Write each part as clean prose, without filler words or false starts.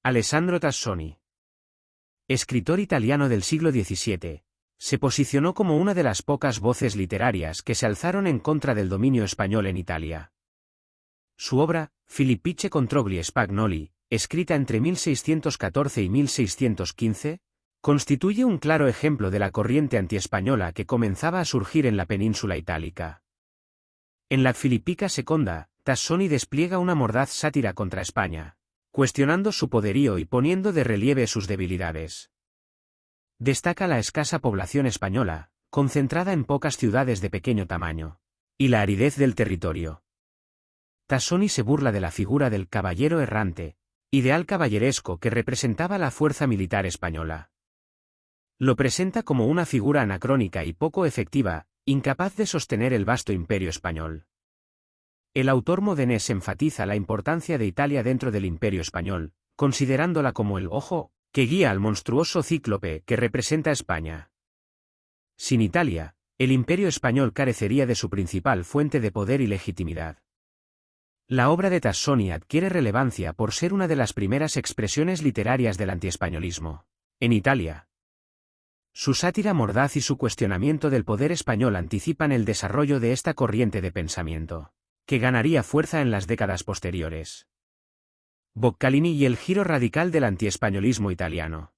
Alessandro Tassoni, escritor italiano del siglo XVII, se posicionó como una de las pocas voces literarias que se alzaron en contra del dominio español en Italia. Su obra, Filippice contro gli Spagnoli, escrita entre 1614 y 1615, constituye un claro ejemplo de la corriente antiespañola que comenzaba a surgir en la península itálica. En la Filippica Seconda, Tassoni despliega una mordaz sátira contra España, cuestionando su poderío y poniendo de relieve sus debilidades. Destaca la escasa población española, concentrada en pocas ciudades de pequeño tamaño, y la aridez del territorio. Tassoni se burla de la figura del caballero errante, ideal caballeresco que representaba la fuerza militar española. Lo presenta como una figura anacrónica y poco efectiva, incapaz de sostener el vasto imperio español. El autor modenés enfatiza la importancia de Italia dentro del imperio español, considerándola como el ojo que guía al monstruoso cíclope que representa España. Sin Italia, el imperio español carecería de su principal fuente de poder y legitimidad. La obra de Tassoni adquiere relevancia por ser una de las primeras expresiones literarias del antiespañolismo en Italia. Su sátira mordaz y su cuestionamiento del poder español anticipan el desarrollo de esta corriente de pensamiento, que ganaría fuerza en las décadas posteriores. Boccalini y el giro radical del antiespañolismo italiano.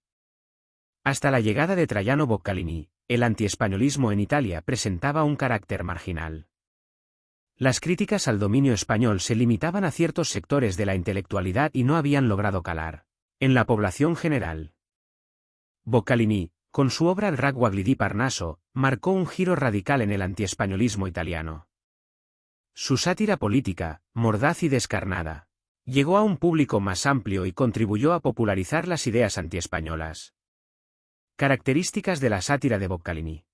Hasta la llegada de Traiano Boccalini, el antiespañolismo en Italia presentaba un carácter marginal. Las críticas al dominio español se limitaban a ciertos sectores de la intelectualidad y no habían logrado calar en la población general. Boccalini, con su obra Il ragguaglio di Parnaso, marcó un giro radical en el antiespañolismo italiano. Su sátira política, mordaz y descarnada, llegó a un público más amplio y contribuyó a popularizar las ideas antiespañolas. Características de la sátira de Boccalini.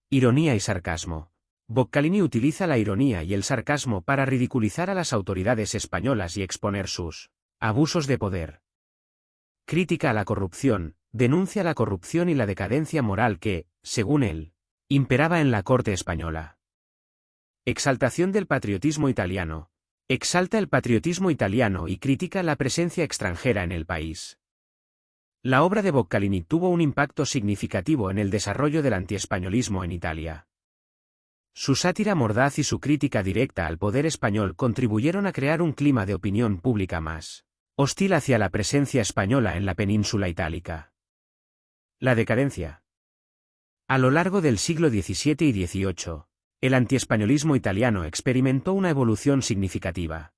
Ironía y sarcasmo. Boccalini utiliza la ironía y el sarcasmo para ridiculizar a las autoridades españolas y exponer sus abusos de poder. Crítica a la corrupción, denuncia la corrupción y la decadencia moral que, según él, imperaba en la corte española. Exaltación del patriotismo italiano. Exalta el patriotismo italiano y critica la presencia extranjera en el país. La obra de Boccalini tuvo un impacto significativo en el desarrollo del antiespañolismo en Italia. Su sátira mordaz y su crítica directa al poder español contribuyeron a crear un clima de opinión pública más hostil hacia la presencia española en la península itálica. La decadencia. A lo largo del siglo XVII y XVIII, el antiespañolismo italiano experimentó una evolución significativa.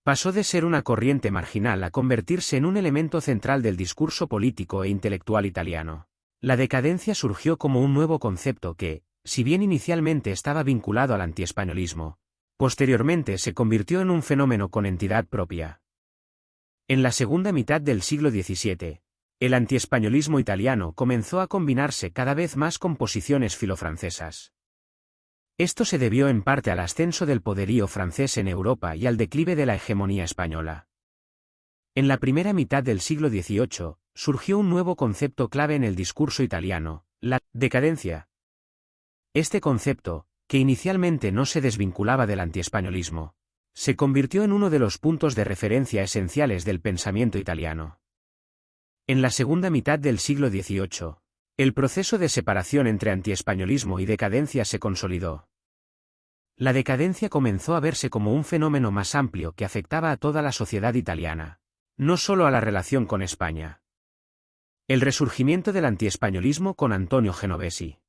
Pasó de ser una corriente marginal a convertirse en un elemento central del discurso político e intelectual italiano. La decadencia surgió como un nuevo concepto que, si bien inicialmente estaba vinculado al antiespañolismo, posteriormente se convirtió en un fenómeno con entidad propia. En la segunda mitad del siglo XVII, el antiespañolismo italiano comenzó a combinarse cada vez más con posiciones filofrancesas. Esto se debió en parte al ascenso del poderío francés en Europa y al declive de la hegemonía española. En la primera mitad del siglo XVIII, surgió un nuevo concepto clave en el discurso italiano, la decadencia. Este concepto, que inicialmente no se desvinculaba del antiespañolismo, se convirtió en uno de los puntos de referencia esenciales del pensamiento italiano. En la segunda mitad del siglo XVIII, el proceso de separación entre antiespañolismo y decadencia se consolidó. La decadencia comenzó a verse como un fenómeno más amplio que afectaba a toda la sociedad italiana, no solo a la relación con España. El resurgimiento del antiespañolismo con Antonio Genovesi.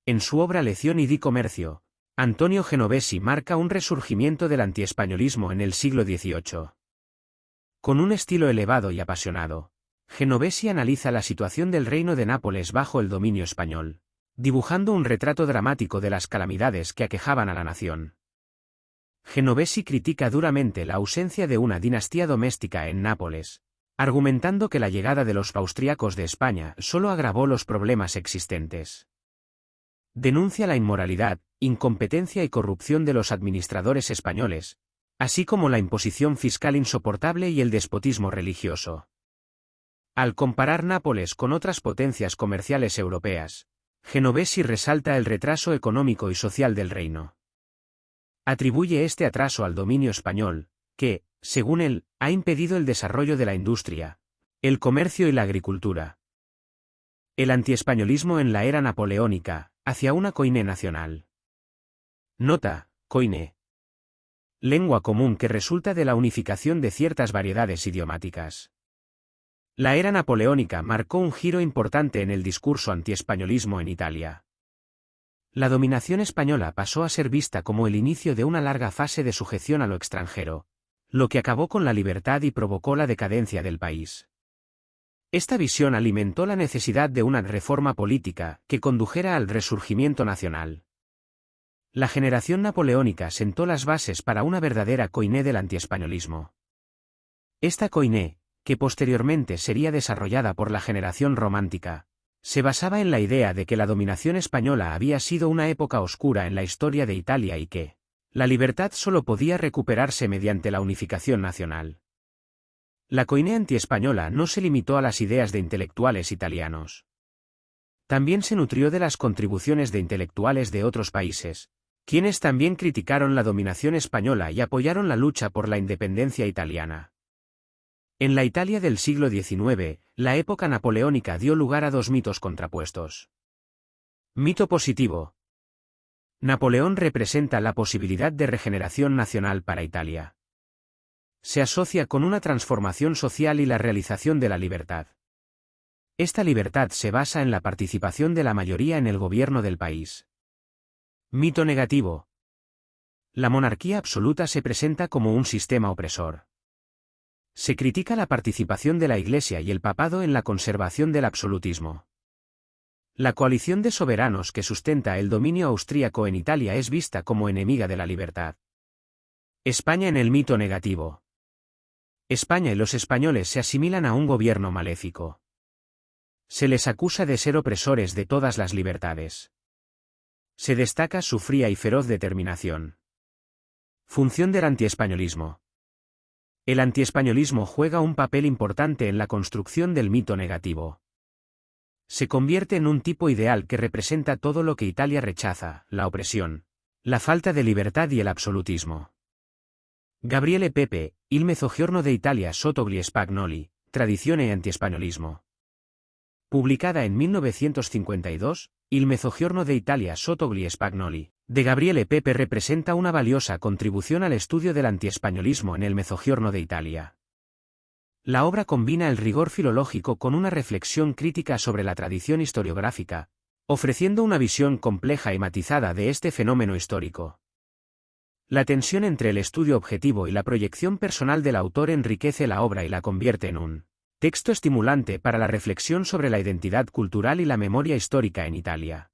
En su obra Lezioni di Comercio, Antonio Genovesi marca un resurgimiento del antiespañolismo en el siglo XVIII. Con un estilo elevado y apasionado, Genovesi analiza la situación del reino de Nápoles bajo el dominio español, dibujando un retrato dramático de las calamidades que aquejaban a la nación. Genovesi critica duramente la ausencia de una dinastía doméstica en Nápoles, argumentando que la llegada de los austriacos de España solo agravó los problemas existentes. Denuncia la inmoralidad, incompetencia y corrupción de los administradores españoles, así como la imposición fiscal insoportable y el despotismo religioso. Al comparar Nápoles con otras potencias comerciales europeas, Genovesi resalta el retraso económico y social del reino. Atribuye este atraso al dominio español, que, Según él, ha impedido el desarrollo de la industria, el comercio y la agricultura. El antiespañolismo en la era napoleónica, hacia una coine nacional. Nota: coine. Lengua común que resulta de la unificación de ciertas variedades idiomáticas. La era napoleónica marcó un giro importante en el discurso antiespañolismo en Italia. La dominación española pasó a ser vista como el inicio de una larga fase de sujeción a lo extranjero, lo que acabó con la libertad y provocó la decadencia del país. Esta visión alimentó la necesidad de una reforma política que condujera al resurgimiento nacional. La generación napoleónica sentó las bases para una verdadera coine del antiespañolismo. Esta coine, que posteriormente sería desarrollada por la generación romántica, se basaba en la idea de que la dominación española había sido una época oscura en la historia de Italia y que la libertad solo podía recuperarse mediante la unificación nacional. La coine antiespañola no se limitó a las ideas de intelectuales italianos. También se nutrió de las contribuciones de intelectuales de otros países, quienes también criticaron la dominación española y apoyaron la lucha por la independencia italiana. En la Italia del siglo XIX, la época napoleónica dio lugar a dos mitos contrapuestos. Mito positivo. Napoleón representa la posibilidad de regeneración nacional para Italia. Se asocia con una transformación social y la realización de la libertad. Esta libertad se basa en la participación de la mayoría en el gobierno del país. Mito negativo. La monarquía absoluta se presenta como un sistema opresor. Se critica la participación de la Iglesia y el papado en la conservación del absolutismo. La coalición de soberanos que sustenta el dominio austríaco en Italia es vista como enemiga de la libertad. España en el mito negativo. España y los españoles se asimilan a un gobierno maléfico. Se les acusa de ser opresores de todas las libertades. Se destaca su fría y feroz determinación. Función del antiespañolismo. El antiespañolismo juega un papel importante en la construcción del mito negativo. Se convierte en un tipo ideal que representa todo lo que Italia rechaza: la opresión, la falta de libertad y el absolutismo. Gabriele Pepe, Il Mezzogiorno de Italia sotto gli Spagnoli, Tradizione e antiespañolismo. Publicada en 1952, Il Mezzogiorno de Italia sotto gli Spagnoli, de Gabriele Pepe representa una valiosa contribución al estudio del antiespañolismo en el Mezzogiorno de Italia. La obra combina el rigor filológico con una reflexión crítica sobre la tradición historiográfica, ofreciendo una visión compleja y matizada de este fenómeno histórico. La tensión entre el estudio objetivo y la proyección personal del autor enriquece la obra y la convierte en un texto estimulante para la reflexión sobre la identidad cultural y la memoria histórica en Italia.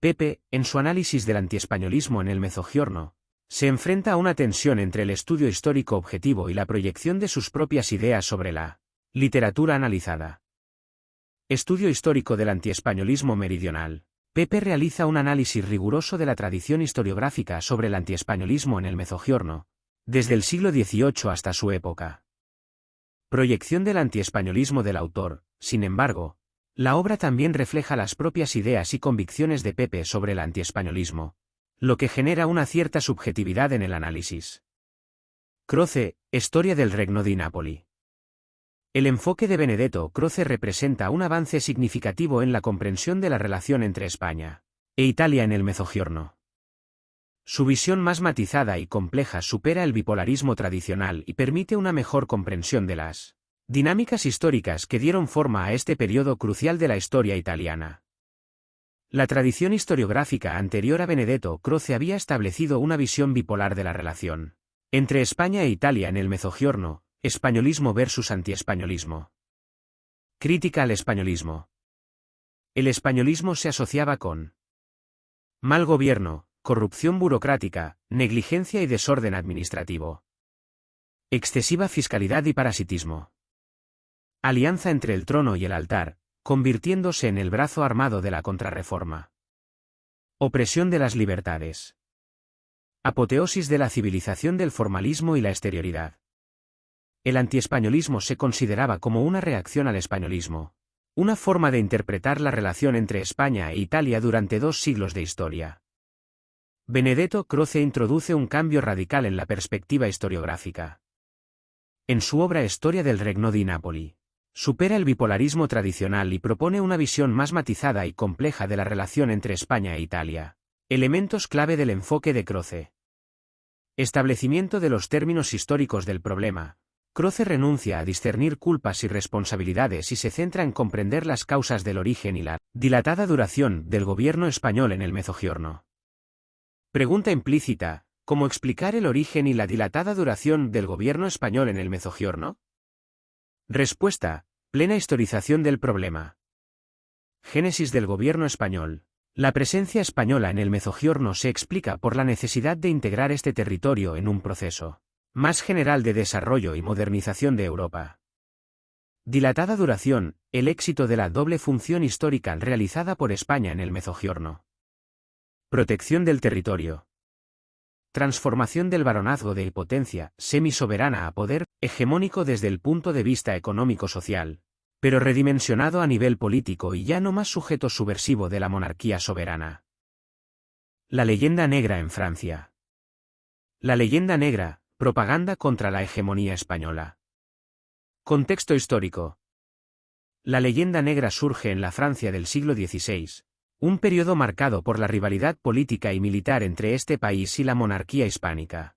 Pepe, en su análisis del antiespañolismo en el Mezzogiorno, se enfrenta a una tensión entre el estudio histórico objetivo y la proyección de sus propias ideas sobre la literatura analizada. Estudio histórico del antiespañolismo meridional. Pepe realiza un análisis riguroso de la tradición historiográfica sobre el antiespañolismo en el Mezzogiorno, desde el siglo XVIII hasta su época. Proyección del antiespañolismo del autor. Sin embargo, la obra también refleja las propias ideas y convicciones de Pepe sobre el antiespañolismo, lo que genera una cierta subjetividad en el análisis. Croce, Storia del Regno di Napoli. El enfoque de Benedetto Croce representa un avance significativo en la comprensión de la relación entre España e Italia en el Mezzogiorno. Su visión más matizada y compleja supera el bipolarismo tradicional y permite una mejor comprensión de las dinámicas históricas que dieron forma a este periodo crucial de la historia italiana. La tradición historiográfica anterior a Benedetto Croce había establecido una visión bipolar de la relación entre España e Italia en el Mezzogiorno, españolismo versus antiespañolismo. Crítica al españolismo. El españolismo se asociaba con mal gobierno, corrupción burocrática, negligencia y desorden administrativo. Excesiva fiscalidad y parasitismo. Alianza entre el trono y el altar, convirtiéndose en el brazo armado de la contrarreforma. Opresión de las libertades. Apoteosis de la civilización del formalismo y la exterioridad. El antiespañolismo se consideraba como una reacción al españolismo, una forma de interpretar la relación entre España e Italia durante 2 siglos de historia. Benedetto Croce introduce un cambio radical en la perspectiva historiográfica. En su obra Storia del Regno di Napoli, supera el bipolarismo tradicional y propone una visión más matizada y compleja de la relación entre España e Italia. Elementos clave del enfoque de Croce. Establecimiento de los términos históricos del problema. Croce renuncia a discernir culpas y responsabilidades y se centra en comprender las causas del origen y la dilatada duración del gobierno español en el Mezzogiorno. Pregunta implícita: ¿cómo explicar el origen y la dilatada duración del gobierno español en el Mezzogiorno? Respuesta: plena historización del problema. Génesis del gobierno español. La presencia española en el Mezzogiorno se explica por la necesidad de integrar este territorio en un proceso más general de desarrollo y modernización de Europa. Dilatada duración: el éxito de la doble función histórica realizada por España en el Mezzogiorno. Protección del territorio. Transformación del baronazgo de potencia semisoberana a poder hegemónico desde el punto de vista económico-social, pero redimensionado a nivel político y ya no más sujeto subversivo de la monarquía soberana. La leyenda negra en Francia. La leyenda negra, propaganda contra la hegemonía española. Contexto histórico. La leyenda negra surge en la Francia del siglo XVI, un periodo marcado por la rivalidad política y militar entre este país y la monarquía hispánica.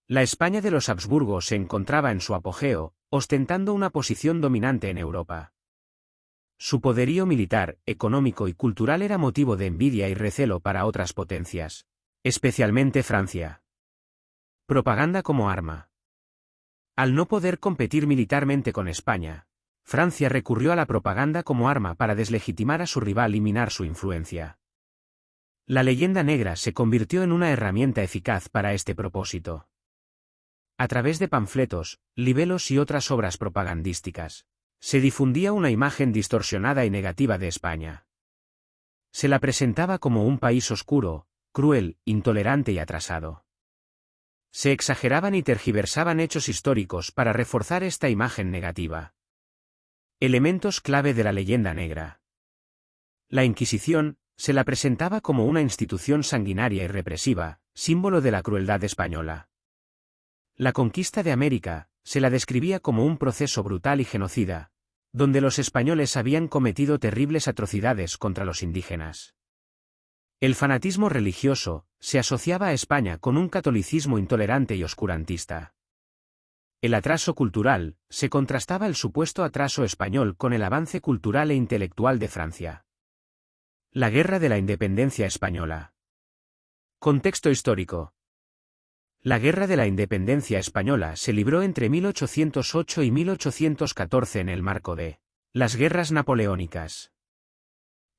La España de los Habsburgos se encontraba en su apogeo, ostentando una posición dominante en Europa. Su poderío militar, económico y cultural era motivo de envidia y recelo para otras potencias, especialmente Francia. Propaganda como arma. Al no poder competir militarmente con España, Francia recurrió a la propaganda como arma para deslegitimar a su rival y minar su influencia. La leyenda negra se convirtió en una herramienta eficaz para este propósito. A través de panfletos, libelos y otras obras propagandísticas, se difundía una imagen distorsionada y negativa de España. Se la presentaba como un país oscuro, cruel, intolerante y atrasado. Se exageraban y tergiversaban hechos históricos para reforzar esta imagen negativa. Elementos clave de la leyenda negra. La Inquisición se la presentaba como una institución sanguinaria y represiva, símbolo de la crueldad española. La conquista de América se la describía como un proceso brutal y genocida, donde los españoles habían cometido terribles atrocidades contra los indígenas. El fanatismo religioso se asociaba a España con un catolicismo intolerante y oscurantista. El atraso cultural se contrastaba el supuesto atraso español con el avance cultural e intelectual de Francia. La Guerra de la Independencia Española. Contexto histórico. La Guerra de la Independencia Española se libró entre 1808 y 1814 en el marco de las Guerras Napoleónicas.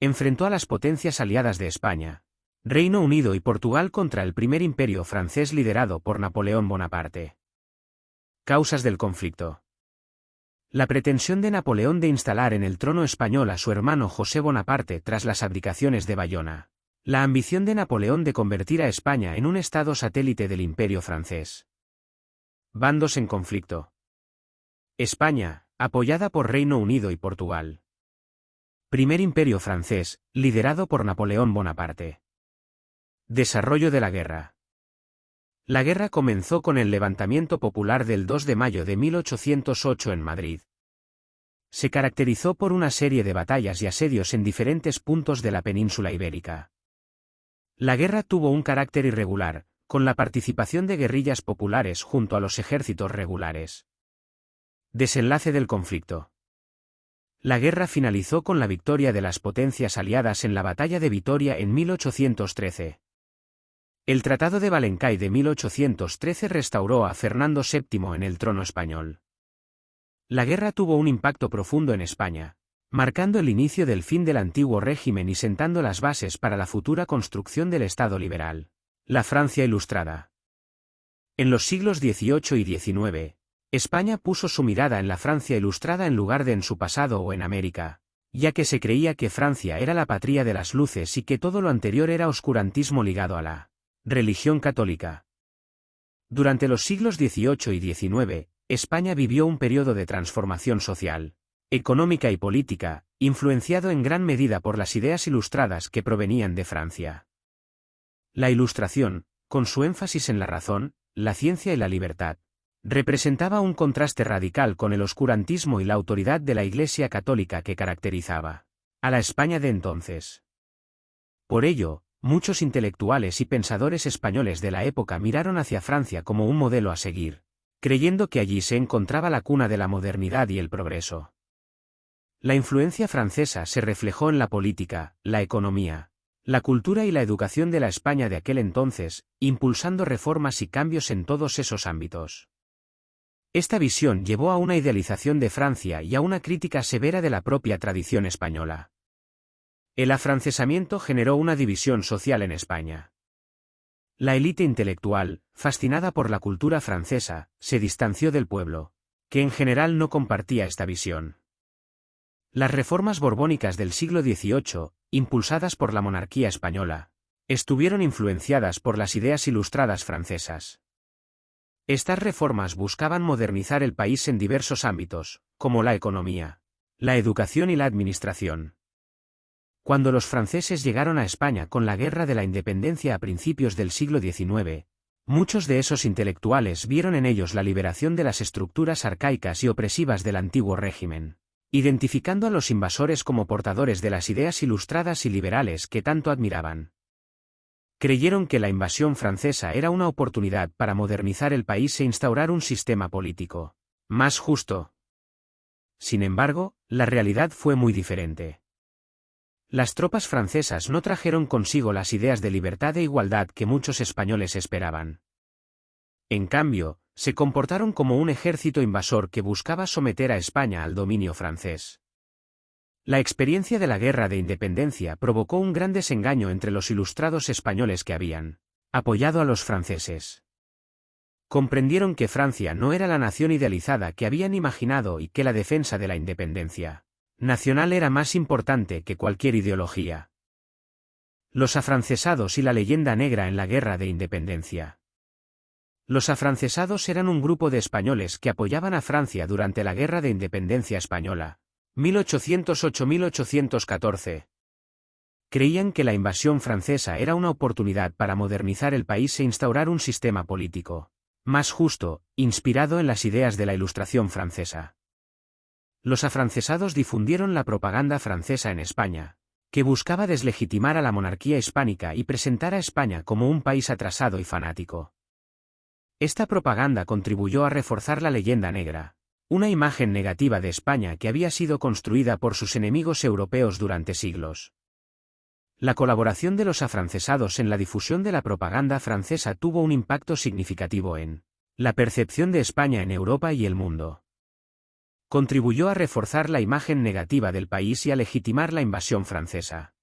Enfrentó a las potencias aliadas de España, Reino Unido y Portugal contra el primer imperio francés liderado por Napoleón Bonaparte. Causas del conflicto. La pretensión de Napoleón de instalar en el trono español a su hermano José Bonaparte tras las abdicaciones de Bayona. La ambición de Napoleón de convertir a España en un estado satélite del imperio francés. Bandos en conflicto. España, apoyada por Reino Unido y Portugal. Primer imperio francés, liderado por Napoleón Bonaparte. Desarrollo de la guerra. La guerra comenzó con el levantamiento popular del 2 de mayo de 1808 en Madrid. Se caracterizó por una serie de batallas y asedios en diferentes puntos de la península ibérica. La guerra tuvo un carácter irregular, con la participación de guerrillas populares junto a los ejércitos regulares. Desenlace del conflicto. La guerra finalizó con la victoria de las potencias aliadas en la Batalla de Vitoria en 1813. El Tratado de Valencay de 1813 restauró a Fernando VII en el trono español. La guerra tuvo un impacto profundo en España, marcando el inicio del fin del antiguo régimen y sentando las bases para la futura construcción del Estado liberal. La Francia Ilustrada. En los siglos XVIII y XIX, España puso su mirada en la Francia Ilustrada en lugar de en su pasado o en América, ya que se creía que Francia era la patria de las luces y que todo lo anterior era oscurantismo ligado a la religión católica. Durante los siglos XVIII y XIX, España vivió un periodo de transformación social, económica y política, influenciado en gran medida por las ideas ilustradas que provenían de Francia. La Ilustración, con su énfasis en la razón, la ciencia y la libertad, Representaba un contraste radical con el oscurantismo y la autoridad de la Iglesia católica que caracterizaba a la España de entonces. Por ello, muchos intelectuales y pensadores españoles de la época miraron hacia Francia como un modelo a seguir, creyendo que allí se encontraba la cuna de la modernidad y el progreso. La influencia francesa se reflejó en la política, la economía, la cultura y la educación de la España de aquel entonces, impulsando reformas y cambios en todos esos ámbitos. Esta visión llevó a una idealización de Francia y a una crítica severa de la propia tradición española. El afrancesamiento generó una división social en España. La élite intelectual, fascinada por la cultura francesa, se distanció del pueblo, que en general no compartía esta visión. Las reformas borbónicas del siglo XVIII, impulsadas por la monarquía española, estuvieron influenciadas por las ideas ilustradas francesas. Estas reformas buscaban modernizar el país en diversos ámbitos, como la economía, la educación y la administración. Cuando los franceses llegaron a España con la Guerra de la Independencia a principios del siglo XIX, muchos de esos intelectuales vieron en ellos la liberación de las estructuras arcaicas y opresivas del antiguo régimen, identificando a los invasores como portadores de las ideas ilustradas y liberales que tanto admiraban. Creyeron que la invasión francesa era una oportunidad para modernizar el país e instaurar un sistema político más justo. Sin embargo, la realidad fue muy diferente. Las tropas francesas no trajeron consigo las ideas de libertad e igualdad que muchos españoles esperaban. En cambio, se comportaron como un ejército invasor que buscaba someter a España al dominio francés. La experiencia de la Guerra de Independencia provocó un gran desengaño entre los ilustrados españoles que habían apoyado a los franceses. Comprendieron que Francia no era la nación idealizada que habían imaginado y que la defensa de la independencia nacional era más importante que cualquier ideología. Los afrancesados y la leyenda negra en la Guerra de Independencia. Los afrancesados eran un grupo de españoles que apoyaban a Francia durante la Guerra de Independencia Española, 1808-1814. Creían que la invasión francesa era una oportunidad para modernizar el país e instaurar un sistema político más justo, inspirado en las ideas de la Ilustración francesa. Los afrancesados difundieron la propaganda francesa en España, que buscaba deslegitimar a la monarquía hispánica y presentar a España como un país atrasado y fanático. Esta propaganda contribuyó a reforzar la leyenda negra, una imagen negativa de España que había sido construida por sus enemigos europeos durante siglos. La colaboración de los afrancesados en la difusión de la propaganda francesa tuvo un impacto significativo en la percepción de España en Europa y el mundo. Contribuyó a reforzar la imagen negativa del país y a legitimar la invasión francesa.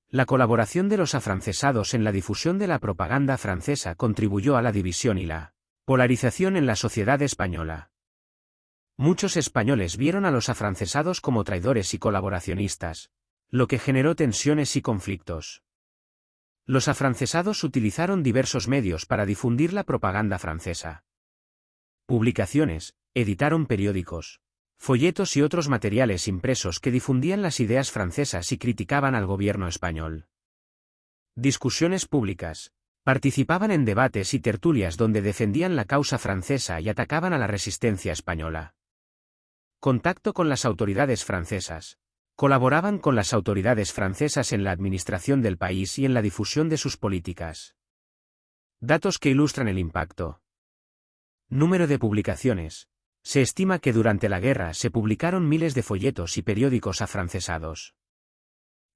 La colaboración de los afrancesados en la difusión de la propaganda francesa contribuyó a la división y la polarización en la sociedad española. Muchos españoles vieron a los afrancesados como traidores y colaboracionistas, lo que generó tensiones y conflictos. Los afrancesados utilizaron diversos medios para difundir la propaganda francesa. Publicaciones, editaron periódicos, folletos y otros materiales impresos que difundían las ideas francesas y criticaban al gobierno español. Discusiones públicas. Participaban en debates y tertulias donde defendían la causa francesa y atacaban a la resistencia española. Contacto con las autoridades francesas. Colaboraban con las autoridades francesas en la administración del país y en la difusión de sus políticas. Datos que ilustran el impacto. Número de publicaciones. Se estima que durante la guerra se publicaron miles de folletos y periódicos afrancesados.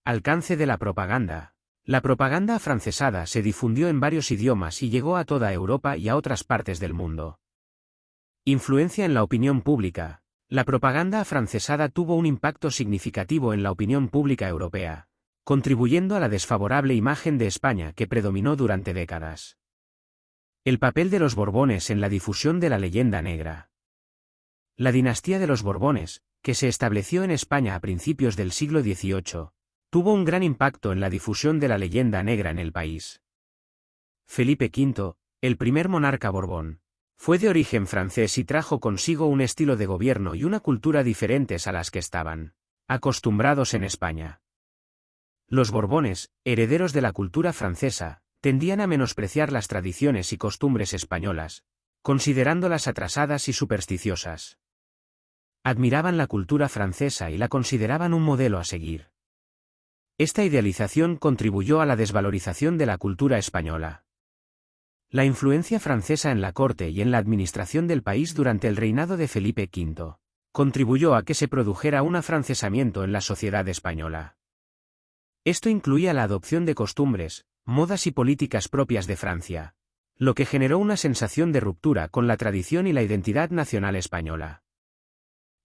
Alcance de la propaganda. La propaganda afrancesada se difundió en varios idiomas y llegó a toda Europa y a otras partes del mundo. Influencia en la opinión pública. La propaganda afrancesada tuvo un impacto significativo en la opinión pública europea, contribuyendo a la desfavorable imagen de España que predominó durante décadas. El papel de los Borbones en la difusión de la leyenda negra. La dinastía de los Borbones, que se estableció en España a principios del siglo XVIII, tuvo un gran impacto en la difusión de la leyenda negra en el país. Felipe V, el primer monarca Borbón, fue de origen francés y trajo consigo un estilo de gobierno y una cultura diferentes a las que estaban acostumbrados en España. Los Borbones, herederos de la cultura francesa, tendían a menospreciar las tradiciones y costumbres españolas, considerándolas atrasadas y supersticiosas. Admiraban la cultura francesa y la consideraban un modelo a seguir. Esta idealización contribuyó a la desvalorización de la cultura española. La influencia francesa en la corte y en la administración del país durante el reinado de Felipe V contribuyó a que se produjera un afrancesamiento en la sociedad española. Esto incluía la adopción de costumbres, modas y políticas propias de Francia, lo que generó una sensación de ruptura con la tradición y la identidad nacional española.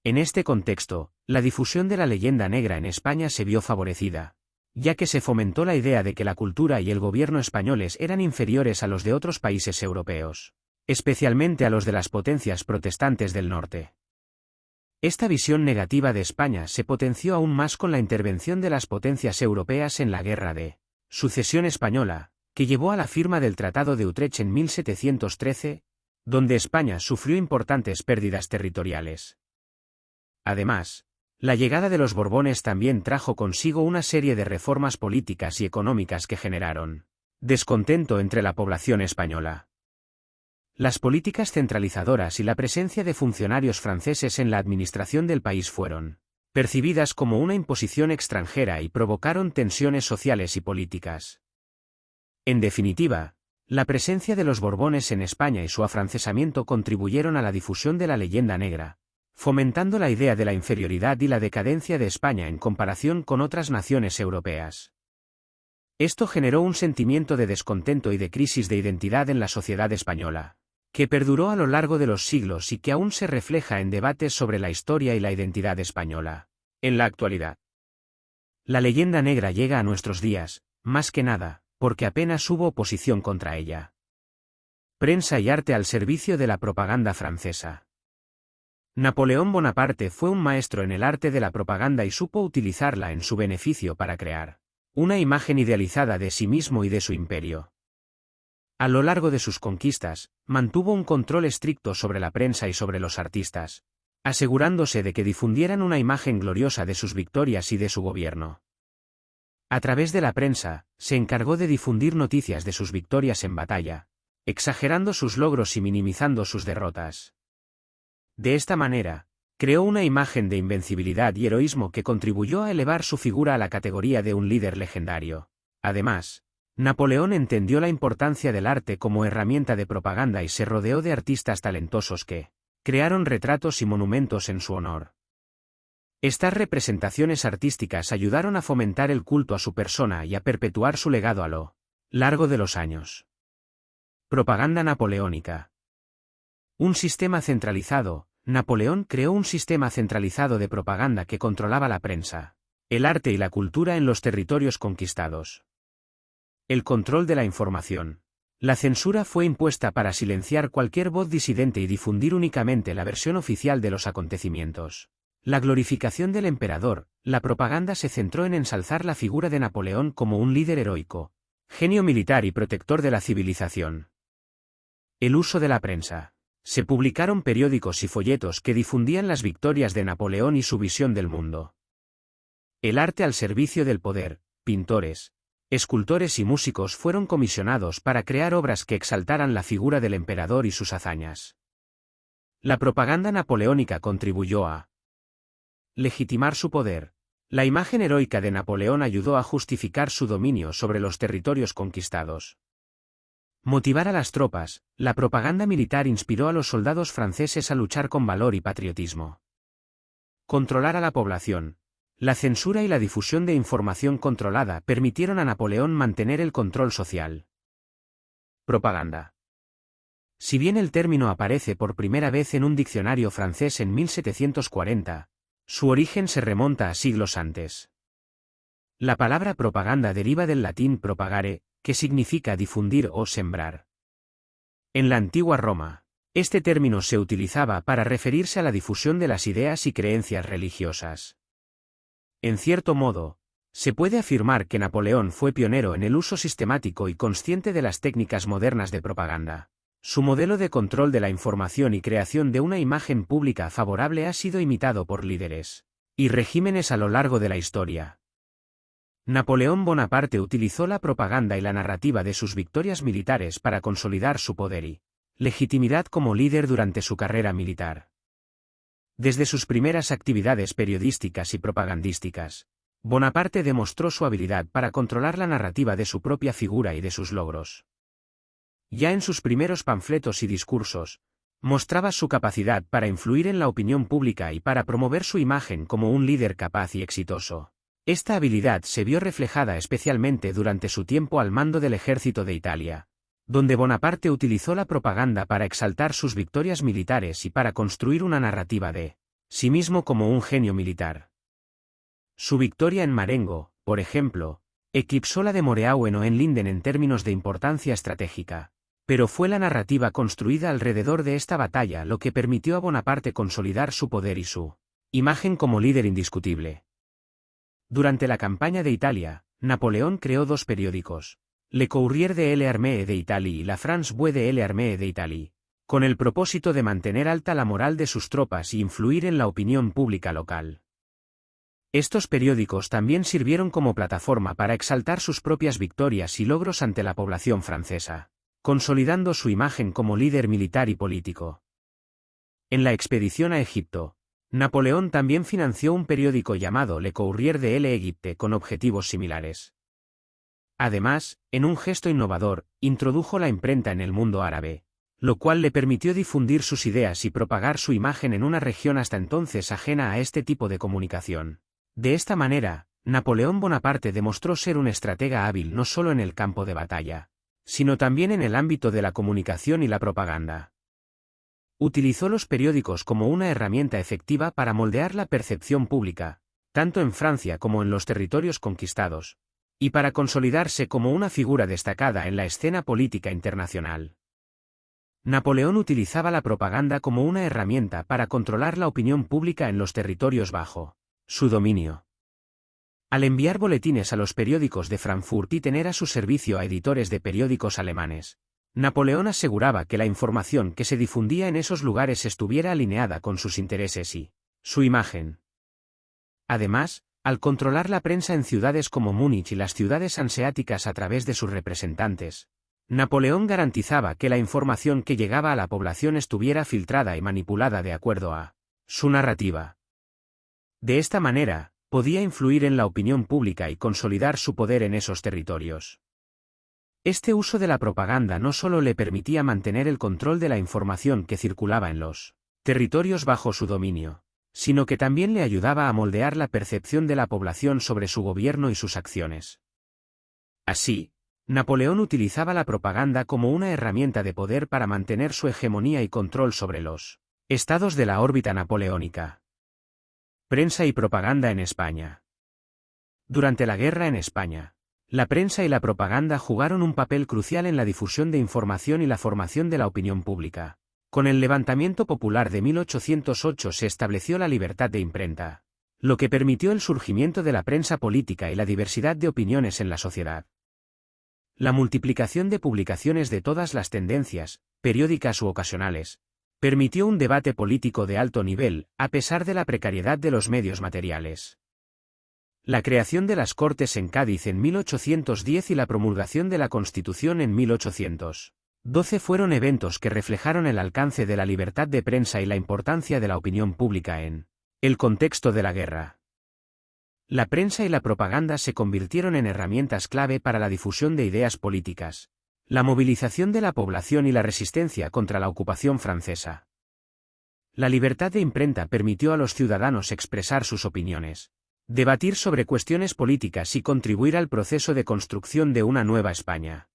En este contexto, la difusión de la leyenda negra en España se vio favorecida, ya que se fomentó la idea de que la cultura y el gobierno españoles eran inferiores a los de otros países europeos, especialmente a los de las potencias protestantes del norte. Esta visión negativa de España se potenció aún más con la intervención de las potencias europeas en la Guerra de Sucesión Española, que llevó a la firma del Tratado de Utrecht en 1713, donde España sufrió importantes pérdidas territoriales. Además, la llegada de los Borbones también trajo consigo una serie de reformas políticas y económicas que generaron descontento entre la población española. Las políticas centralizadoras y la presencia de funcionarios franceses en la administración del país fueron percibidas como una imposición extranjera y provocaron tensiones sociales y políticas. En definitiva, la presencia de los Borbones en España y su afrancesamiento contribuyeron a la difusión de la leyenda negra, fomentando la idea de la inferioridad y la decadencia de España en comparación con otras naciones europeas. Esto generó un sentimiento de descontento y de crisis de identidad en la sociedad española, que perduró a lo largo de los siglos y que aún se refleja en debates sobre la historia y la identidad española. En la actualidad, la leyenda negra llega a nuestros días, más que nada, porque apenas hubo oposición contra ella. Prensa y arte al servicio de la propaganda francesa. Napoleón Bonaparte fue un maestro en el arte de la propaganda y supo utilizarla en su beneficio para crear una imagen idealizada de sí mismo y de su imperio. A lo largo de sus conquistas, mantuvo un control estricto sobre la prensa y sobre los artistas, asegurándose de que difundieran una imagen gloriosa de sus victorias y de su gobierno. A través de la prensa, se encargó de difundir noticias de sus victorias en batalla, exagerando sus logros y minimizando sus derrotas. De esta manera, creó una imagen de invencibilidad y heroísmo que contribuyó a elevar su figura a la categoría de un líder legendario. Además, Napoleón entendió la importancia del arte como herramienta de propaganda y se rodeó de artistas talentosos que crearon retratos y monumentos en su honor. Estas representaciones artísticas ayudaron a fomentar el culto a su persona y a perpetuar su legado a lo largo de los años. Propaganda napoleónica. Un sistema centralizado. Napoleón creó un sistema centralizado de propaganda que controlaba la prensa, el arte y la cultura en los territorios conquistados. El control de la información. La censura fue impuesta para silenciar cualquier voz disidente y difundir únicamente la versión oficial de los acontecimientos. La glorificación del emperador. La propaganda se centró en ensalzar la figura de Napoleón como un líder heroico, genio militar y protector de la civilización. El uso de la prensa. Se publicaron periódicos y folletos que difundían las victorias de Napoleón y su visión del mundo. El arte al servicio del poder. Pintores, escultores y músicos fueron comisionados para crear obras que exaltaran la figura del emperador y sus hazañas. La propaganda napoleónica contribuyó a legitimar su poder. La imagen heroica de Napoleón ayudó a justificar su dominio sobre los territorios conquistados. Motivar a las tropas. La propaganda militar inspiró a los soldados franceses a luchar con valor y patriotismo. Controlar a la población. La censura y la difusión de información controlada permitieron a Napoleón mantener el control social. Propaganda. Si bien el término aparece por primera vez en un diccionario francés en 1740, su origen se remonta a siglos antes. La palabra propaganda deriva del latín propagare, que significa difundir o sembrar. En la antigua Roma, este término se utilizaba para referirse a la difusión de las ideas y creencias religiosas. En cierto modo, se puede afirmar que Napoleón fue pionero en el uso sistemático y consciente de las técnicas modernas de propaganda. Su modelo de control de la información y creación de una imagen pública favorable ha sido imitado por líderes y regímenes a lo largo de la historia. Napoleón Bonaparte utilizó la propaganda y la narrativa de sus victorias militares para consolidar su poder y legitimidad como líder durante su carrera militar. Desde sus primeras actividades periodísticas y propagandísticas, Bonaparte demostró su habilidad para controlar la narrativa de su propia figura y de sus logros. Ya en sus primeros panfletos y discursos, mostraba su capacidad para influir en la opinión pública y para promover su imagen como un líder capaz y exitoso. Esta habilidad se vio reflejada especialmente durante su tiempo al mando del ejército de Italia, donde Bonaparte utilizó la propaganda para exaltar sus victorias militares y para construir una narrativa de sí mismo como un genio militar. Su victoria en Marengo, por ejemplo, eclipsó la de Moreau en Hohenlinden en términos de importancia estratégica, pero fue la narrativa construida alrededor de esta batalla lo que permitió a Bonaparte consolidar su poder y su imagen como líder indiscutible. Durante la campaña de Italia, Napoleón creó dos periódicos, Le Courrier de l'Armée d'Italie y la France Bue de l'Armée d'Italie, con el propósito de mantener alta la moral de sus tropas y influir en la opinión pública local. Estos periódicos también sirvieron como plataforma para exaltar sus propias victorias y logros ante la población francesa, consolidando su imagen como líder militar y político. En la expedición a Egipto, Napoleón también financió un periódico llamado Le Courrier de l'Égypte con objetivos similares. Además, en un gesto innovador, introdujo la imprenta en el mundo árabe, lo cual le permitió difundir sus ideas y propagar su imagen en una región hasta entonces ajena a este tipo de comunicación. De esta manera, Napoleón Bonaparte demostró ser un estratega hábil no solo en el campo de batalla, sino también en el ámbito de la comunicación y la propaganda. Utilizó los periódicos como una herramienta efectiva para moldear la percepción pública, tanto en Francia como en los territorios conquistados, y para consolidarse como una figura destacada en la escena política internacional. Napoleón utilizaba la propaganda como una herramienta para controlar la opinión pública en los territorios bajo su dominio. Al enviar boletines a los periódicos de Frankfurt y tener a su servicio a editores de periódicos alemanes, Napoleón aseguraba que la información que se difundía en esos lugares estuviera alineada con sus intereses y su imagen. Además, al controlar la prensa en ciudades como Múnich y las ciudades hanseáticas a través de sus representantes, Napoleón garantizaba que la información que llegaba a la población estuviera filtrada y manipulada de acuerdo a su narrativa. De esta manera, podía influir en la opinión pública y consolidar su poder en esos territorios. Este uso de la propaganda no solo le permitía mantener el control de la información que circulaba en los territorios bajo su dominio, sino que también le ayudaba a moldear la percepción de la población sobre su gobierno y sus acciones. Así, Napoleón utilizaba la propaganda como una herramienta de poder para mantener su hegemonía y control sobre los estados de la órbita napoleónica. Prensa y propaganda en España. Durante la guerra en España, la prensa y la propaganda jugaron un papel crucial en la difusión de información y la formación de la opinión pública. Con el levantamiento popular de 1808 se estableció la libertad de imprenta, lo que permitió el surgimiento de la prensa política y la diversidad de opiniones en la sociedad. La multiplicación de publicaciones de todas las tendencias, periódicas u ocasionales, permitió un debate político de alto nivel, a pesar de la precariedad de los medios materiales. La creación de las Cortes en Cádiz en 1810 y la promulgación de la Constitución en 1812 fueron eventos que reflejaron el alcance de la libertad de prensa y la importancia de la opinión pública en el contexto de la guerra. La prensa y la propaganda se convirtieron en herramientas clave para la difusión de ideas políticas, la movilización de la población y la resistencia contra la ocupación francesa. La libertad de imprenta permitió a los ciudadanos expresar sus opiniones, debatir sobre cuestiones políticas y contribuir al proceso de construcción de una nueva España.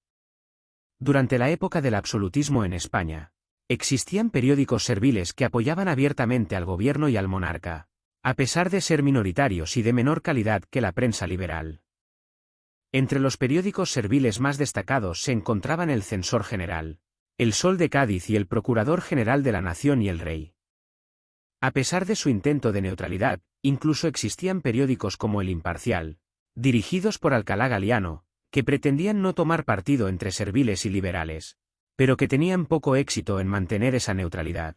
Durante la época del absolutismo en España, existían periódicos serviles que apoyaban abiertamente al gobierno y al monarca, a pesar de ser minoritarios y de menor calidad que la prensa liberal. Entre los periódicos serviles más destacados se encontraban el Censor General, El Sol de Cádiz y el Procurador General de la Nación y el Rey. A pesar de su intento de neutralidad, incluso existían periódicos como El Imparcial, dirigidos por Alcalá Galiano, que pretendían no tomar partido entre serviles y liberales, pero que tenían poco éxito en mantener esa neutralidad.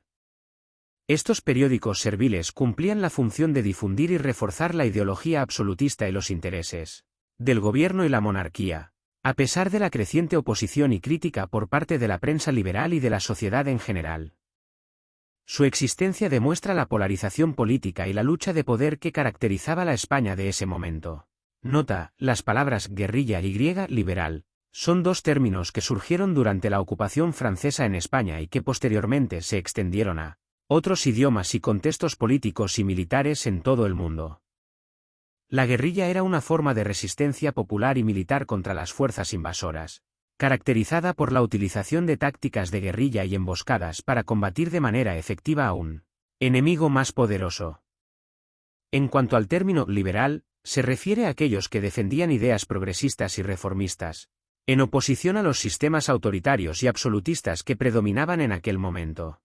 Estos periódicos serviles cumplían la función de difundir y reforzar la ideología absolutista y los intereses del gobierno y la monarquía, A pesar de la creciente oposición y crítica por parte de la prensa liberal y de la sociedad en general. Su existencia demuestra la polarización política y la lucha de poder que caracterizaba la España de ese momento. Nota: las palabras guerrilla y liberal son dos términos que surgieron durante la ocupación francesa en España y que posteriormente se extendieron a otros idiomas y contextos políticos y militares en todo el mundo. La guerrilla era una forma de resistencia popular y militar contra las fuerzas invasoras, caracterizada por la utilización de tácticas de guerrilla y emboscadas para combatir de manera efectiva a un enemigo más poderoso. En cuanto al término liberal, se refiere a aquellos que defendían ideas progresistas y reformistas, en oposición a los sistemas autoritarios y absolutistas que predominaban en aquel momento.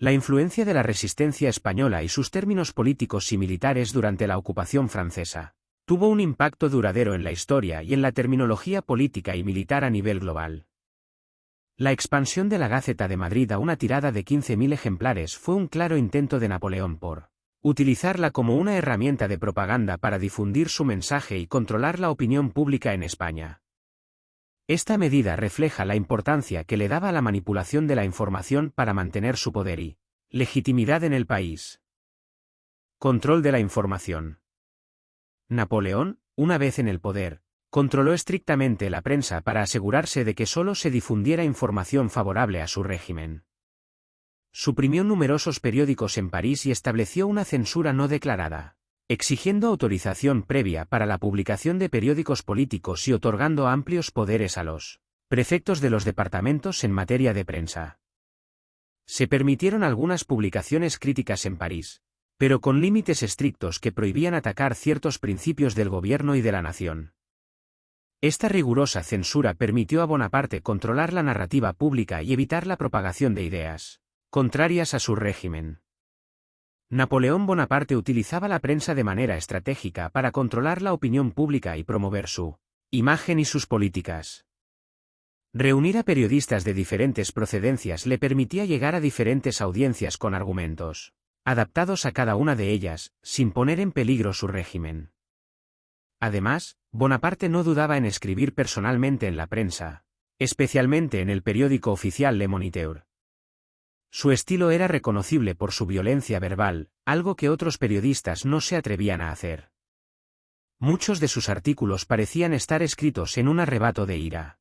La influencia de la resistencia española y sus términos políticos y militares durante la ocupación francesa tuvo un impacto duradero en la historia y en la terminología política y militar a nivel global. La expansión de la Gaceta de Madrid a una tirada de 15.000 ejemplares fue un claro intento de Napoleón por utilizarla como una herramienta de propaganda para difundir su mensaje y controlar la opinión pública en España. Esta medida refleja la importancia que le daba a la manipulación de la información para mantener su poder y legitimidad en el país. Control de la información. Napoleón, una vez en el poder, controló estrictamente la prensa para asegurarse de que solo se difundiera información favorable a su régimen. Suprimió numerosos periódicos en París y estableció una censura no declarada, exigiendo autorización previa para la publicación de periódicos políticos y otorgando amplios poderes a los prefectos de los departamentos en materia de prensa. Se permitieron algunas publicaciones críticas en París, pero con límites estrictos que prohibían atacar ciertos principios del gobierno y de la nación. Esta rigurosa censura permitió a Bonaparte controlar la narrativa pública y evitar la propagación de ideas contrarias a su régimen. Napoleón Bonaparte utilizaba la prensa de manera estratégica para controlar la opinión pública y promover su imagen y sus políticas. Reunir a periodistas de diferentes procedencias le permitía llegar a diferentes audiencias con argumentos adaptados a cada una de ellas, sin poner en peligro su régimen. Además, Bonaparte no dudaba en escribir personalmente en la prensa, especialmente en el periódico oficial Le Moniteur. Su estilo era reconocible por su violencia verbal, algo que otros periodistas no se atrevían a hacer. Muchos de sus artículos parecían estar escritos en un arrebato de ira.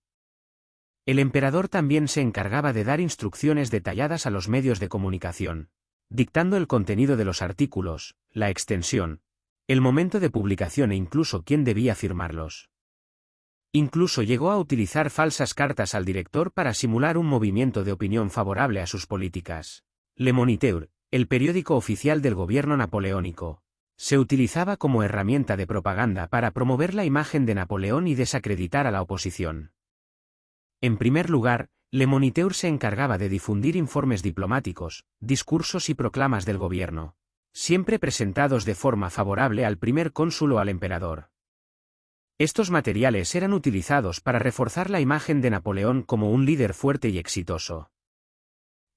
El emperador también se encargaba de dar instrucciones detalladas a los medios de comunicación, dictando el contenido de los artículos, la extensión, el momento de publicación e incluso quién debía firmarlos. Incluso llegó a utilizar falsas cartas al director para simular un movimiento de opinión favorable a sus políticas. Le Moniteur, el periódico oficial del gobierno napoleónico, se utilizaba como herramienta de propaganda para promover la imagen de Napoleón y desacreditar a la oposición. En primer lugar, Le Moniteur se encargaba de difundir informes diplomáticos, discursos y proclamas del gobierno, siempre presentados de forma favorable al primer cónsul o al emperador. Estos materiales eran utilizados para reforzar la imagen de Napoleón como un líder fuerte y exitoso.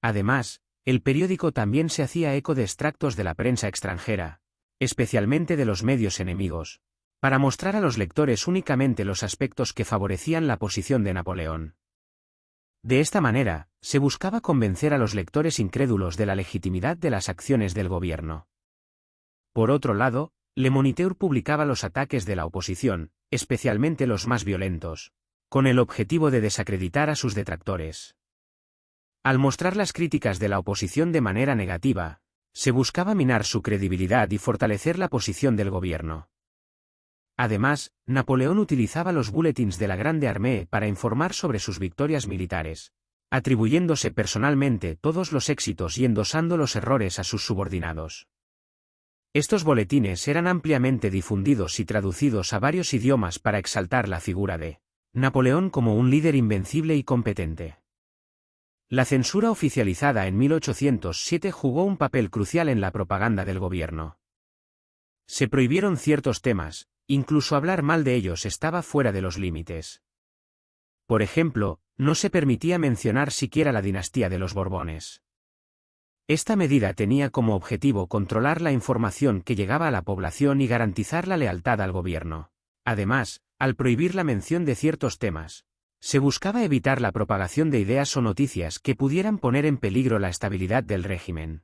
Además, el periódico también se hacía eco de extractos de la prensa extranjera, especialmente de los medios enemigos, para mostrar a los lectores únicamente los aspectos que favorecían la posición de Napoleón. De esta manera, se buscaba convencer a los lectores incrédulos de la legitimidad de las acciones del gobierno. Por otro lado, Le Moniteur publicaba los ataques de la oposición, especialmente los más violentos, con el objetivo de desacreditar a sus detractores. Al mostrar las críticas de la oposición de manera negativa, se buscaba minar su credibilidad y fortalecer la posición del gobierno. Además, Napoleón utilizaba los buletins de la Grande Armée para informar sobre sus victorias militares, atribuyéndose personalmente todos los éxitos y endosando los errores a sus subordinados. Estos boletines eran ampliamente difundidos y traducidos a varios idiomas para exaltar la figura de Napoleón como un líder invencible y competente. La censura oficializada en 1807 jugó un papel crucial en la propaganda del gobierno. Se prohibieron ciertos temas, incluso hablar mal de ellos estaba fuera de los límites. Por ejemplo, no se permitía mencionar siquiera la dinastía de los Borbones. Esta medida tenía como objetivo controlar la información que llegaba a la población y garantizar la lealtad al gobierno. Además, Al prohibir la mención de ciertos temas, se buscaba evitar la propagación de ideas o noticias que pudieran poner en peligro la estabilidad del régimen.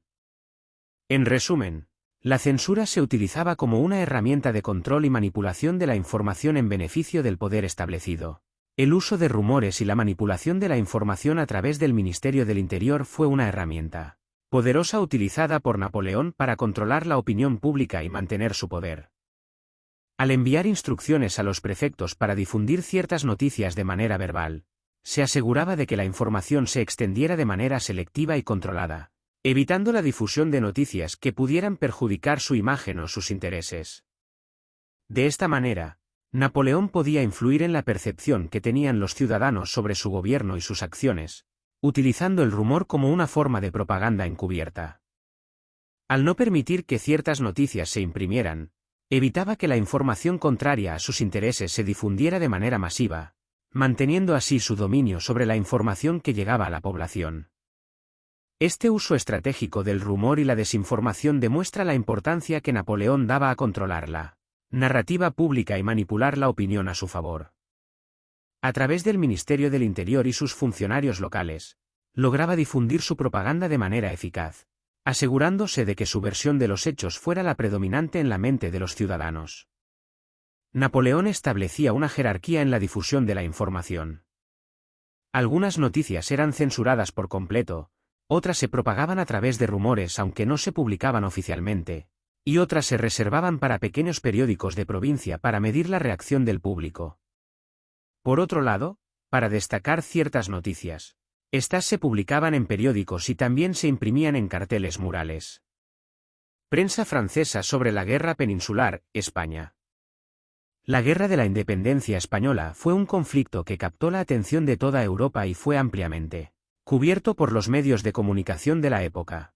En resumen, la censura se utilizaba como una herramienta de control y manipulación de la información en beneficio del poder establecido. El uso de rumores y la manipulación de la información a través del Ministerio del Interior fue una herramienta poderosa utilizada por Napoleón para controlar la opinión pública y mantener su poder. Al enviar instrucciones a los prefectos para difundir ciertas noticias de manera verbal, se aseguraba de que la información se extendiera de manera selectiva y controlada, evitando la difusión de noticias que pudieran perjudicar su imagen o sus intereses. De esta manera, Napoleón podía influir en la percepción que tenían los ciudadanos sobre su gobierno y sus acciones, utilizando el rumor como una forma de propaganda encubierta. Al no permitir que ciertas noticias se imprimieran, evitaba que la información contraria a sus intereses se difundiera de manera masiva, manteniendo así su dominio sobre la información que llegaba a la población. Este uso estratégico del rumor y la desinformación demuestra la importancia que Napoleón daba a controlar la narrativa pública y manipular la opinión a su favor. A través del Ministerio del Interior y sus funcionarios locales, lograba difundir su propaganda de manera eficaz, asegurándose de que su versión de los hechos fuera la predominante en la mente de los ciudadanos. Napoleón establecía una jerarquía en la difusión de la información. Algunas noticias eran censuradas por completo, otras se propagaban a través de rumores aunque no se publicaban oficialmente, y otras se reservaban para pequeños periódicos de provincia para medir la reacción del público. Por otro lado, para destacar ciertas noticias, estas se publicaban en periódicos y también se imprimían en carteles murales. Prensa francesa sobre la Guerra Peninsular, España. La Guerra de la Independencia Española fue un conflicto que captó la atención de toda Europa y fue ampliamente cubierto por los medios de comunicación de la época.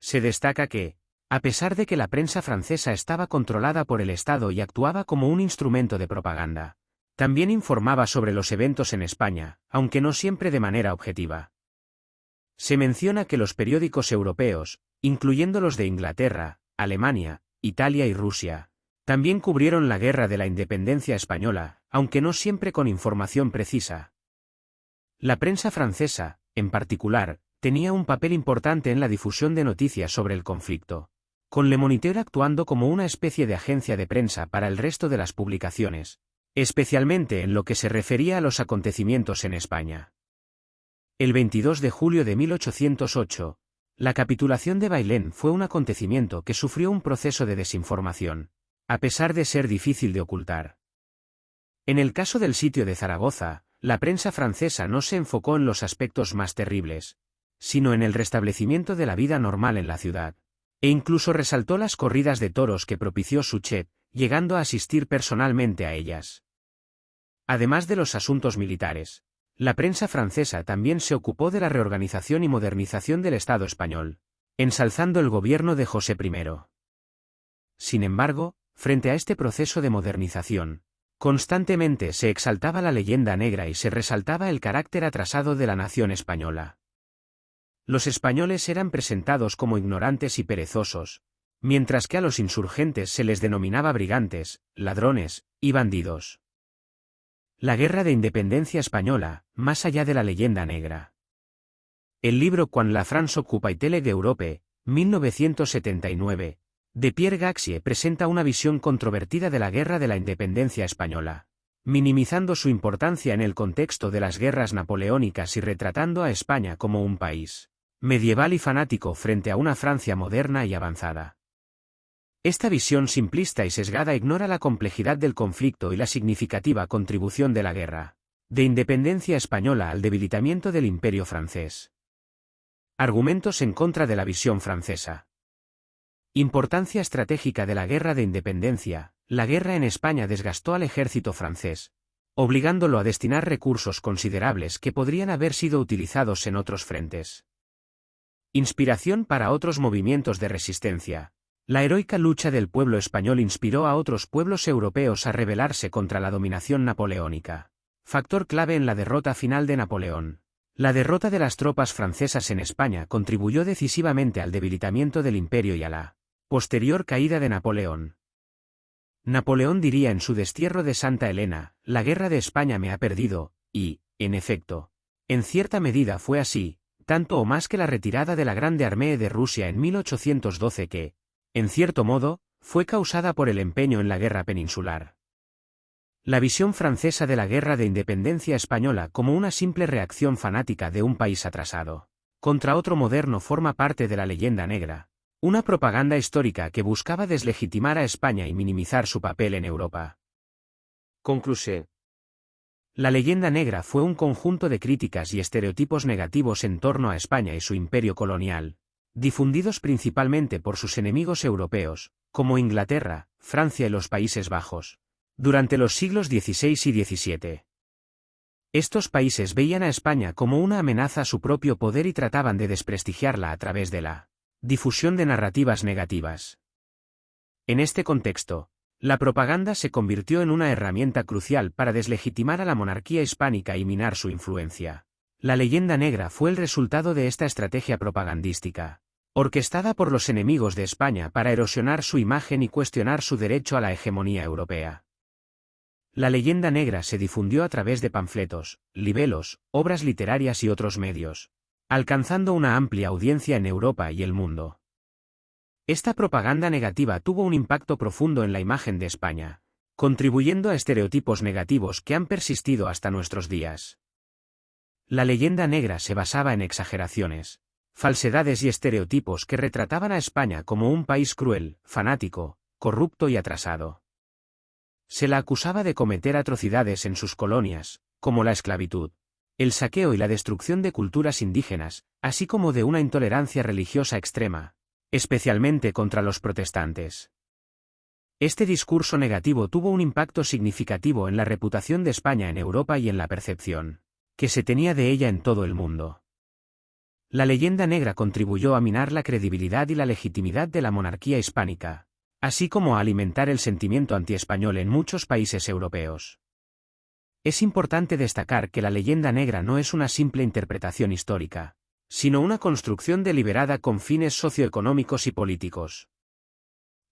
Se destaca que, a pesar de que la prensa francesa estaba controlada por el Estado y actuaba como un instrumento de propaganda, también informaba sobre los eventos en España, aunque no siempre de manera objetiva. Se menciona que los periódicos europeos, incluyendo los de Inglaterra, Alemania, Italia y Rusia, también cubrieron la Guerra de la Independencia Española, aunque no siempre con información precisa. La prensa francesa, en particular, tenía un papel importante en la difusión de noticias sobre el conflicto, con Le Moniteur actuando como una especie de agencia de prensa para el resto de las publicaciones, especialmente en lo que se refería a los acontecimientos en España. El 22 de julio de 1808, la capitulación de Bailén fue un acontecimiento que sufrió un proceso de desinformación, a pesar de ser difícil de ocultar. En el caso del sitio de Zaragoza, la prensa francesa no se enfocó en los aspectos más terribles, sino en el restablecimiento de la vida normal en la ciudad, e incluso resaltó las corridas de toros que propició Suchet, llegando a asistir personalmente a ellas. Además de los asuntos militares, la prensa francesa también se ocupó de la reorganización y modernización del Estado español, ensalzando el gobierno de José I. Sin embargo, frente a este proceso de modernización, constantemente se exaltaba la leyenda negra y se resaltaba el carácter atrasado de la nación española. Los españoles eran presentados como ignorantes y perezosos, mientras que a los insurgentes se les denominaba brigantes, ladrones y bandidos. La Guerra de Independencia Española, más allá de la leyenda negra. El libro Quan la France occupait d'Europe, 1979, de Pierre Gaxier presenta una visión controvertida de la Guerra de la Independencia Española, minimizando su importancia en el contexto de las guerras napoleónicas y retratando a España como un país medieval y fanático frente a una Francia moderna y avanzada. Esta visión simplista y sesgada ignora la complejidad del conflicto y la significativa contribución de la Guerra de Independencia Española al debilitamiento del Imperio francés. Argumentos en contra de la visión francesa. Importancia estratégica de la Guerra de Independencia. La guerra en España desgastó al ejército francés, obligándolo a destinar recursos considerables que podrían haber sido utilizados en otros frentes. Inspiración para otros movimientos de resistencia. La heroica lucha del pueblo español inspiró a otros pueblos europeos a rebelarse contra la dominación napoleónica, factor clave en la derrota final de Napoleón. La derrota de las tropas francesas en España contribuyó decisivamente al debilitamiento del imperio y a la posterior caída de Napoleón. Napoleón diría en su destierro de Santa Elena, la guerra de España me ha perdido, y, en efecto, en cierta medida fue así, tanto o más que la retirada de la Grande Armée de Rusia en 1812 que, en cierto modo, fue causada por el empeño en la guerra peninsular. La visión francesa de la Guerra de Independencia Española como una simple reacción fanática de un país atrasado contra otro moderno forma parte de la leyenda negra, una propaganda histórica que buscaba deslegitimar a España y minimizar su papel en Europa. Conclusión. La leyenda negra fue un conjunto de críticas y estereotipos negativos en torno a España y su imperio colonial, difundidos principalmente por sus enemigos europeos, como Inglaterra, Francia y los Países Bajos, durante los siglos XVI y XVII. Estos países veían a España como una amenaza a su propio poder y trataban de desprestigiarla a través de la difusión de narrativas negativas. En este contexto, la propaganda se convirtió en una herramienta crucial para deslegitimar a la monarquía hispánica y minar su influencia. La leyenda negra fue el resultado de esta estrategia propagandística, orquestada por los enemigos de España para erosionar su imagen y cuestionar su derecho a la hegemonía europea. La leyenda negra se difundió a través de panfletos, libelos, obras literarias y otros medios, alcanzando una amplia audiencia en Europa y el mundo. Esta propaganda negativa tuvo un impacto profundo en la imagen de España, contribuyendo a estereotipos negativos que han persistido hasta nuestros días. La leyenda negra se basaba en exageraciones, falsedades y estereotipos que retrataban a España como un país cruel, fanático, corrupto y atrasado. Se la acusaba de cometer atrocidades en sus colonias, como la esclavitud, el saqueo y la destrucción de culturas indígenas, así como de una intolerancia religiosa extrema, especialmente contra los protestantes. Este discurso negativo tuvo un impacto significativo en la reputación de España en Europa y en la percepción que se tenía de ella en todo el mundo. La leyenda negra contribuyó a minar la credibilidad y la legitimidad de la monarquía hispánica, así como a alimentar el sentimiento antiespañol en muchos países europeos. Es importante destacar que la leyenda negra no es una simple interpretación histórica, sino una construcción deliberada con fines socioeconómicos y políticos.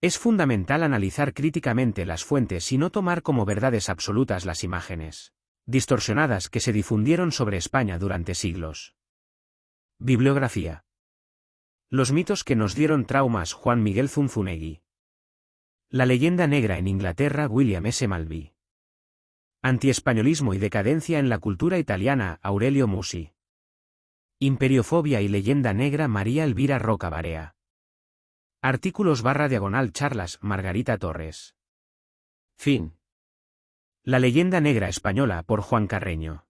Es fundamental analizar críticamente las fuentes y no tomar como verdades absolutas las imágenes distorsionadas que se difundieron sobre España durante siglos. Bibliografía. Los mitos que nos dieron traumas. Juan Miguel Zunzunegui. La leyenda negra en Inglaterra. William S. Malby. Antiespañolismo y decadencia en la cultura italiana. Aurelio Musi. Imperiofobia y leyenda negra. María Elvira Roca Barea. Artículos/charlas. Margarita Torres. Fin. La leyenda negra española por Juan Carreño.